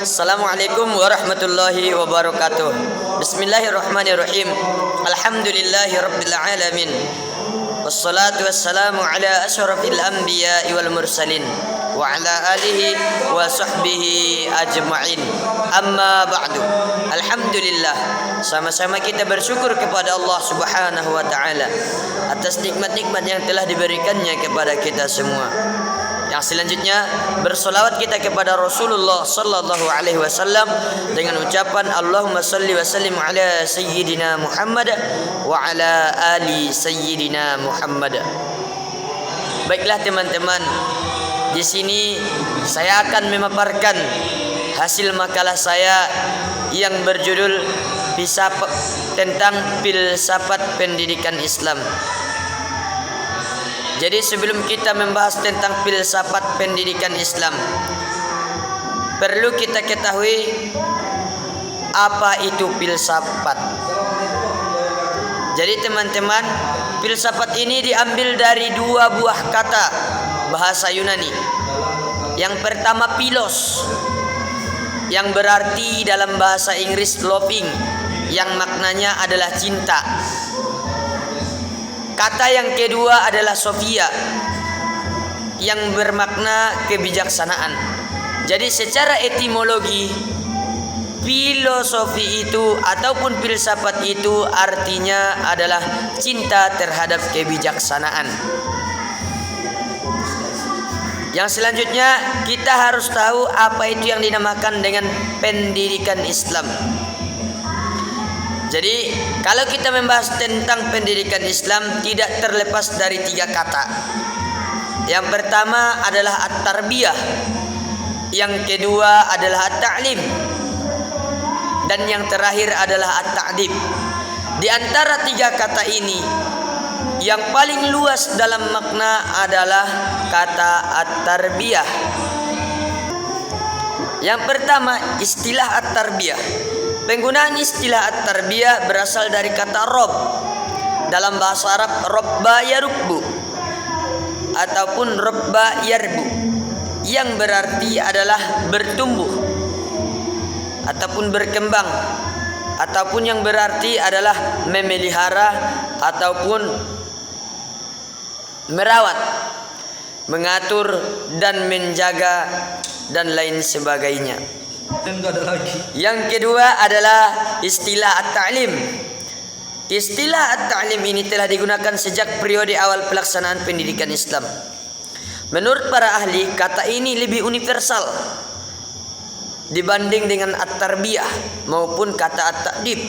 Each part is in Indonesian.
Assalamualaikum warahmatullahi wabarakatuh. Bismillahirrahmanirrahim. Alhamdulillahi rabbil alamin. Wassalatu wassalamu ala asyrafil anbiya'i wal mursalin wa ala alihi wa sahbihi ajma'in. Amma ba'du. Alhamdulillah, sama-sama kita bersyukur kepada Allah Subhanahu wa taala atas nikmat-nikmat yang telah diberikannya kepada kita semua. Yang selanjutnya bersolawat kita kepada Rasulullah sallallahu alaihi wasallam dengan ucapan Allahumma salli wa sallim ala sayyidina Muhammad wa ala ali sayyidina Muhammad. Baiklah teman-teman, di sini saya akan memaparkan hasil makalah saya yang berjudul tentang filsafat pendidikan Islam. Jadi sebelum kita membahas tentang filsafat pendidikan Islam, perlu kita ketahui apa itu filsafat. Jadi teman-teman, filsafat ini diambil dari dua buah kata bahasa Yunani. Yang pertama philos, yang berarti dalam bahasa Inggris loving, yang maknanya adalah cinta. Kata yang kedua adalah sophia, yang bermakna kebijaksanaan. Jadi secara etimologi, filosofi itu ataupun filsafat itu artinya adalah cinta terhadap kebijaksanaan. Yang selanjutnya kita harus tahu apa itu yang dinamakan dengan pendidikan Islam. Jadi kalau kita membahas tentang pendidikan Islam tidak terlepas dari tiga kata. Yang pertama adalah at-tarbiyah, yang kedua adalah at-ta'lim, dan yang terakhir adalah at-ta'dib. Di antara tiga kata ini, yang paling luas dalam makna adalah kata at-tarbiyah. Yang pertama, istilah at-tarbiyah. Penggunaan istilah at-tarbiyah berasal dari kata rob. Dalam bahasa Arab, robba yarubbu ataupun robba yarbu, yang berarti adalah bertumbuh ataupun berkembang, ataupun yang berarti adalah memelihara ataupun merawat, mengatur dan menjaga dan lain sebagainya. Yang kedua adalah istilah at-ta'lim. Istilah at-ta'lim ini telah digunakan sejak periode awal pelaksanaan pendidikan Islam. Menurut para ahli, kata ini lebih universal dibanding dengan at-tarbiyah maupun kata at-ta'dib.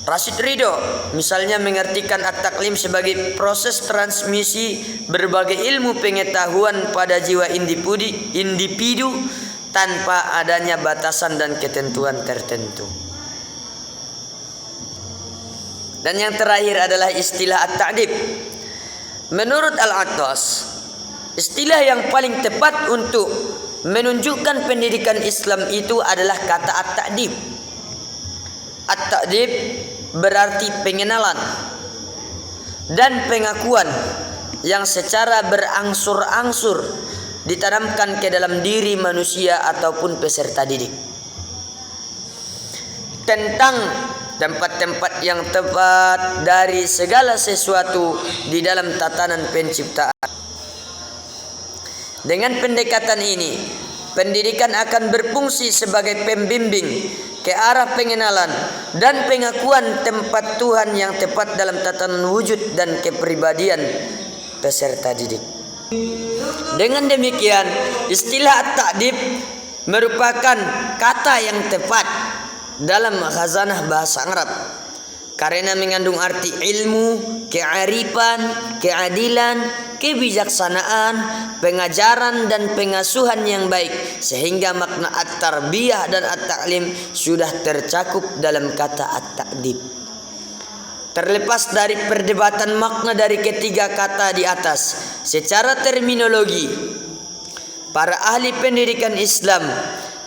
Rasyid Ridho misalnya mengartikan at-ta'lim sebagai proses transmisi berbagai ilmu pengetahuan pada jiwa individu tanpa adanya batasan dan ketentuan tertentu. Dan yang terakhir adalah istilah at-ta'dib. Menurut Al-Attas, istilah yang paling tepat untuk menunjukkan pendidikan Islam itu adalah kata at-ta'dib. At-ta'dib berarti pengenalan dan pengakuan yang secara berangsur-angsur ditanamkan ke dalam diri manusia ataupun peserta didik tentang tempat-tempat yang tepat dari segala sesuatu di dalam tatanan penciptaan. Dengan pendekatan ini, pendidikan akan berfungsi sebagai pembimbing ke arah pengenalan dan pengakuan tempat Tuhan yang tepat dalam tatanan wujud dan kepribadian peserta didik. Dengan demikian, istilah at-ta'dib merupakan kata yang tepat dalam khazanah bahasa Arab karena mengandung arti ilmu, kearifan, keadilan, kebijaksanaan, pengajaran dan pengasuhan yang baik, sehingga makna at-tarbiyah dan at-ta'lim sudah tercakup dalam kata at-ta'dib. Terlepas dari perdebatan makna dari ketiga kata di atas, secara terminologi, para ahli pendidikan Islam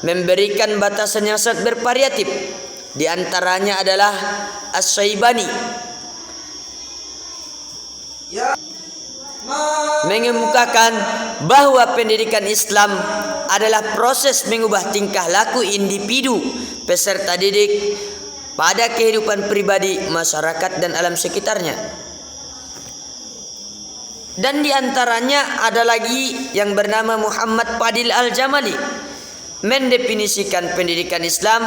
memberikan batasan yang sangat bervariatif. Di antaranya adalah Asy-Syaibani mengemukakan bahwa pendidikan Islam adalah proses mengubah tingkah laku individu peserta didik pada kehidupan pribadi, masyarakat, dan alam sekitarnya. Dan diantaranya ada lagi yang bernama Muhammad Fadil Al-Jamali, mendefinisikan pendidikan Islam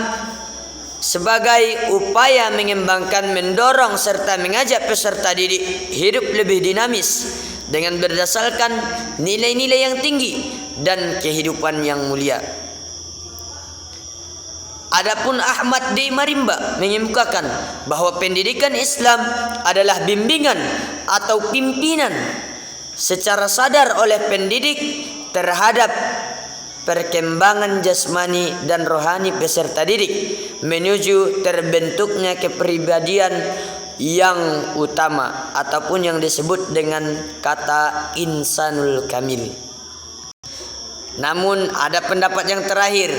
sebagai upaya mengembangkan, mendorong, serta mengajak peserta didik hidup lebih dinamis dengan berdasarkan nilai-nilai yang tinggi dan kehidupan yang mulia. Adapun Ahmad D. Marimba mengemukakan bahwa pendidikan Islam adalah bimbingan atau pimpinan secara sadar oleh pendidik terhadap perkembangan jasmani dan rohani peserta didik menuju terbentuknya kepribadian yang utama ataupun yang disebut dengan kata insanul kamil. Namun ada pendapat yang terakhir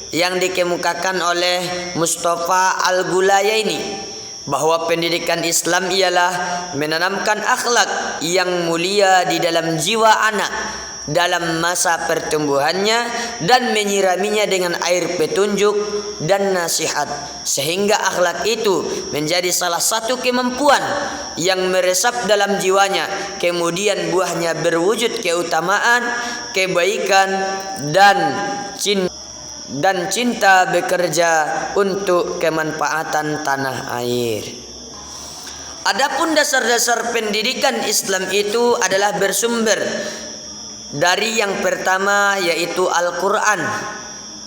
yang dikemukakan oleh Mustafa Al-Gulayaini, bahwa pendidikan Islam ialah menanamkan akhlak yang mulia di dalam jiwa anak dalam masa pertumbuhannya dan menyiraminya dengan air petunjuk dan nasihat, sehingga akhlak itu menjadi salah satu kemampuan yang meresap dalam jiwanya, kemudian buahnya berwujud keutamaan, kebaikan, dan cinta bekerja untuk kemanfaatan tanah air. Adapun dasar-dasar pendidikan Islam itu adalah bersumber dari yang pertama, yaitu Al-Quran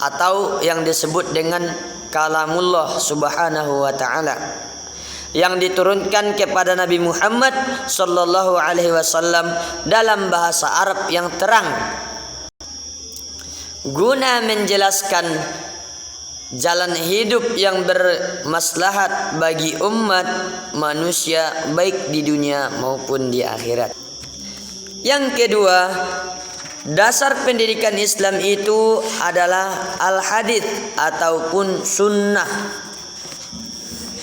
atau yang disebut dengan kalamullah subhanahu wa ta'ala, yang diturunkan kepada Nabi Muhammad sallallahu alaihi wasallam dalam bahasa Arab yang terang, guna menjelaskan jalan hidup yang bermaslahat bagi umat manusia baik di dunia maupun di akhirat. Yang kedua, dasar pendidikan Islam itu adalah al-hadits ataupun sunnah.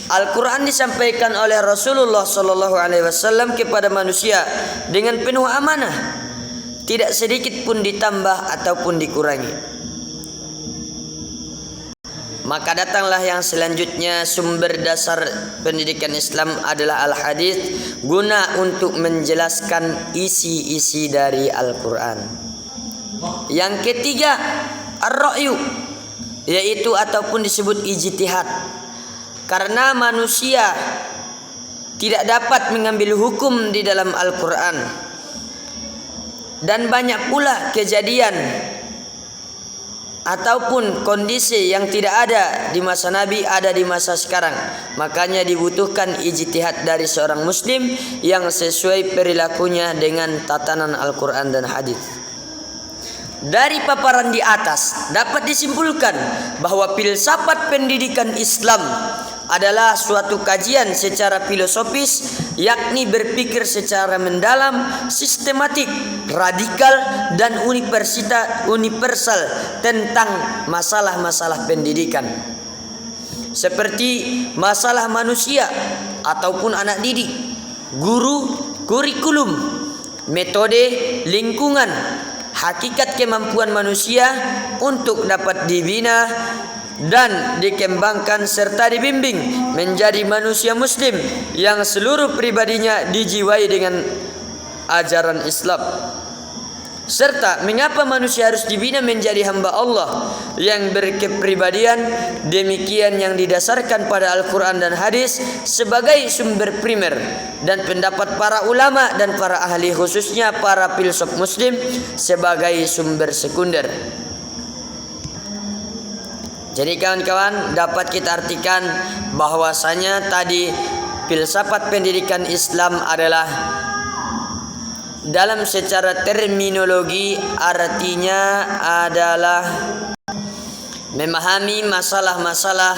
Al-Quran disampaikan oleh Rasulullah SAW kepada manusia dengan penuh amanah, tidak sedikit pun ditambah ataupun dikurangi. Maka datanglah yang selanjutnya, sumber dasar pendidikan Islam adalah al-hadits, guna untuk menjelaskan isi-isi dari Al-Quran. Yang ketiga, ar-ra'yu, yaitu ataupun disebut ijtihad, karena manusia tidak dapat mengambil hukum di dalam Al-Quran, dan banyak pula kejadian ataupun kondisi yang tidak ada di masa Nabi ada di masa sekarang. Makanya dibutuhkan ijtihad dari seorang muslim yang sesuai perilakunya dengan tatanan Al-Quran dan hadis. Dari paparan di atas dapat disimpulkan bahwa filsafat pendidikan Islam adalah suatu kajian secara filosofis, yakni berpikir secara mendalam, sistematik, radikal, dan universal tentang masalah-masalah pendidikan, seperti masalah manusia ataupun anak didik, guru, kurikulum, metode, lingkungan, hakikat kemampuan manusia untuk dapat dibina dan dikembangkan serta dibimbing menjadi manusia muslim yang seluruh pribadinya dijiwai dengan ajaran Islam, serta mengapa manusia harus dibina menjadi hamba Allah yang berkepribadian demikian, yang didasarkan pada Al-Quran dan hadis sebagai sumber primer dan pendapat para ulama dan para ahli, khususnya para filsuf muslim, sebagai sumber sekunder. Jadi kawan-kawan, dapat kita artikan bahwasanya tadi filsafat pendidikan Islam adalah, dalam secara terminologi artinya adalah memahami masalah-masalah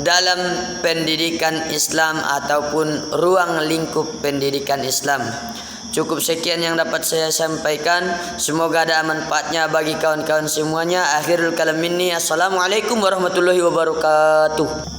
dalam pendidikan Islam ataupun ruang lingkup pendidikan Islam. Cukup sekian yang dapat saya sampaikan. Semoga ada manfaatnya bagi kawan-kawan semuanya. Akhirul kalam minni. Assalamualaikum warahmatullahi wabarakatuh.